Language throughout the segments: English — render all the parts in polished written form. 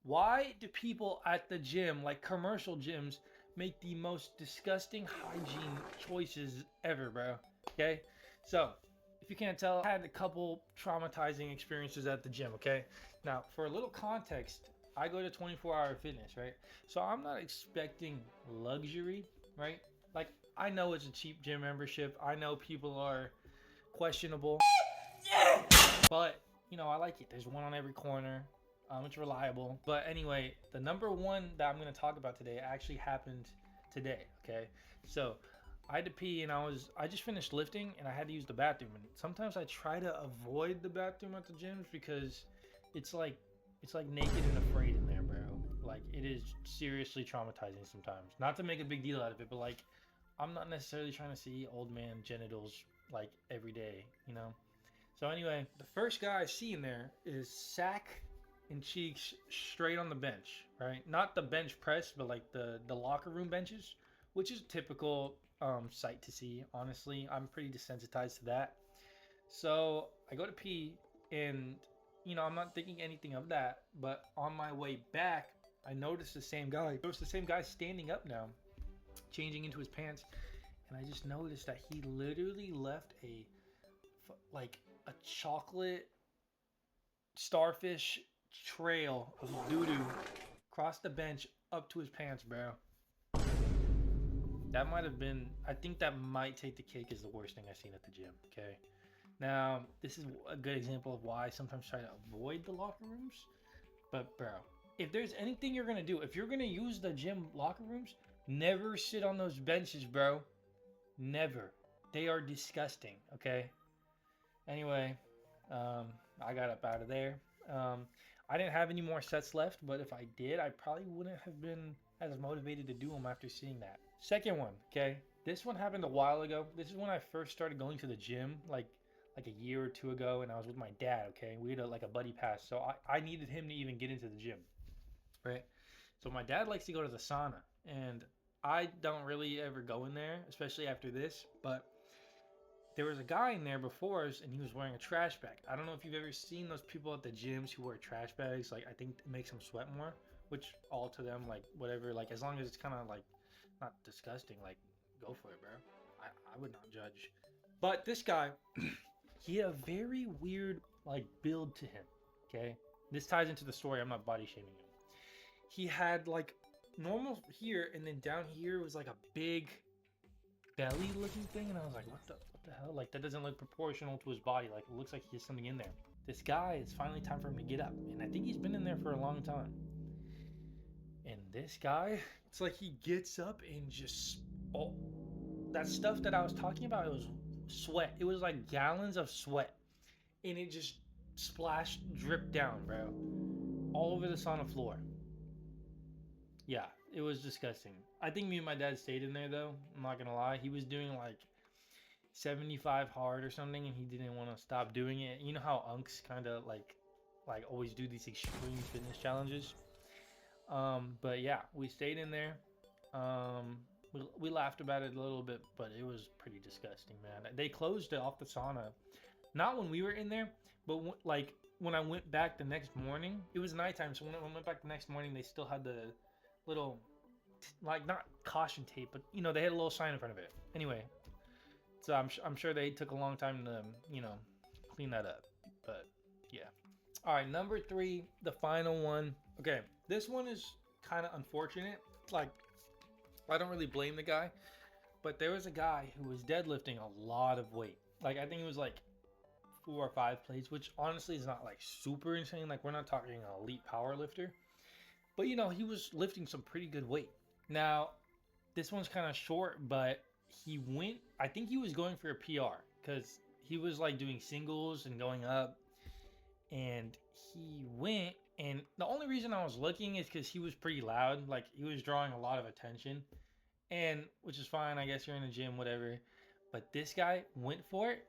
Why do people at the gym, like commercial gyms, make the most disgusting hygiene choices ever, bro? Okay? So, if you can't tell, I had a couple traumatizing experiences at the gym, okay? Now, for a little context, I go to 24-hour fitness, right? So, I'm not expecting luxury, right? Like, I know it's a cheap gym membership. I know people are questionable. But I like it. There's one on every corner. It's reliable. But anyway, the number one that I'm gonna talk about today actually happened today. Okay, so I had to pee and I just finished lifting and I had to use the bathroom. And sometimes I try to avoid the bathroom at the gyms because it's like it's like naked and afraid in there, bro. Like it is seriously traumatizing sometimes. Not to make a big deal out of it, but like I'm not necessarily trying to see old man genitals like every day, you know. So anyway, the first guy I see in there is sack and cheeks straight on the bench, right? Not the bench press, but like the locker room benches, which is a typical sight to see. Honestly, I'm pretty desensitized to that. So I go to pee, and I'm not thinking anything of that. But on my way back, I noticed the same guy. It was the same guy standing up now, changing into his pants, and I just noticed that he literally left like a chocolate starfish trail of doo doo across the bench up to his pants, bro. That might have been, I think that might take the cake as the worst thing I've seen at the gym, okay? Now, this is a good example of why I sometimes try to avoid the locker rooms. But, bro, if there's anything you're going to do, if you're going to use the gym locker rooms, never sit on those benches, bro. Never. They are disgusting, okay? Anyway, I got up out of there. I didn't have any more sets left, but if I did, I probably wouldn't have been as motivated to do them after seeing that. Second one, okay? This one happened a while ago. This is when I first started going to the gym, like a year or two ago, and I was with my dad, okay? We had like a buddy pass, so I needed him to even get into the gym, right? So my dad likes to go to the sauna, and I don't really ever go in there, especially after this, but there was a guy in there before us and he was wearing a trash bag. I don't know if you've ever seen those people at the gyms who wear trash bags. Like, I think it makes them sweat more, which all to them, like, whatever. Like, as long as it's kind of like not disgusting, like, go for it, bro. I would not judge. But this guy, he had a very weird, like, build to him, okay? This ties into the story. I'm not body shaming him. He had, like, normal here, and then down here was, like, a big belly looking thing, and I was like, what the hell? Like, that doesn't look proportional to his body. Like, it looks like he has something in there. This guy, it's finally time for him to get up, and I think he's been in there for a long time. And this guy, it's like he gets up and just that stuff that I was talking about, it was sweat. It was like gallons of sweat, and it just splashed, dripped down, bro, all over the sauna floor. Yeah, it was disgusting. I think me and my dad stayed in there though. I'm not gonna lie. He was doing like 75 hard or something, and he didn't want to stop doing it. You know how unks kind of like always do these extreme fitness challenges. But yeah, we stayed in there. We laughed about it a little bit, but it was pretty disgusting, man. They closed it off the sauna, not when we were in there, but like when I went back the next morning. It was nighttime, so when I went back the next morning, they still had the little like not caution tape, but they had a little sign in front of it. Anyway, so I'm sure they took a long time to clean that up, but yeah. All right, number 3, the final one. Okay, this one is kind of unfortunate. Like, I don't really blame the guy, but there was a guy who was deadlifting a lot of weight. Like, I think it was like 4 or 5 plates, which honestly is not like super insane. Like, we're not talking an elite power lifter, but he was lifting some pretty good weight. Now, this one's kind of short, but I think he was going for a PR because he was like doing singles and going up, and he went. And the only reason I was looking is because he was pretty loud. Like, he was drawing a lot of attention, and which is fine. I guess you're in the gym, whatever. But this guy went for it,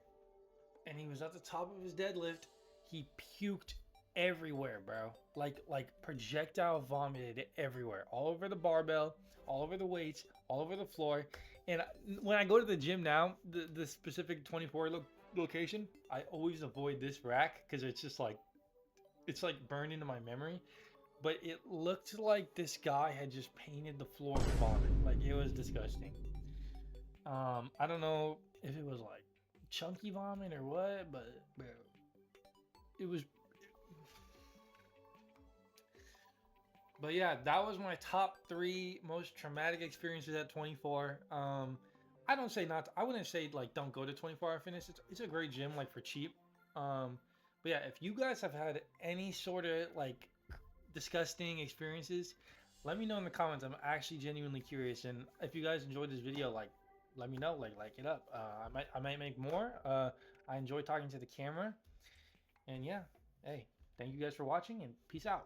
and he was at the top of his deadlift. He puked everywhere, bro. Like projectile vomited everywhere, all over the barbell, all over the weights, all over the floor. And when I go to the gym now, the specific 24 location, I always avoid this rack because it's just like it's like burned into my memory. but it looked like this guy had just painted the floor with vomit. Like it was disgusting. I don't know if it was like chunky vomit or what, but bro, it was. But yeah, that was my top 3 most traumatic experiences at 24. I don't say not. I wouldn't say like don't go to 24 Hour Fitness. It's a great gym like for cheap. But yeah, if you guys have had any sort of like disgusting experiences, let me know in the comments. I'm actually genuinely curious, and if you guys enjoyed this video, like let me know. Like it up. I might make more. I enjoy talking to the camera, and yeah, hey, thank you guys for watching, and peace out.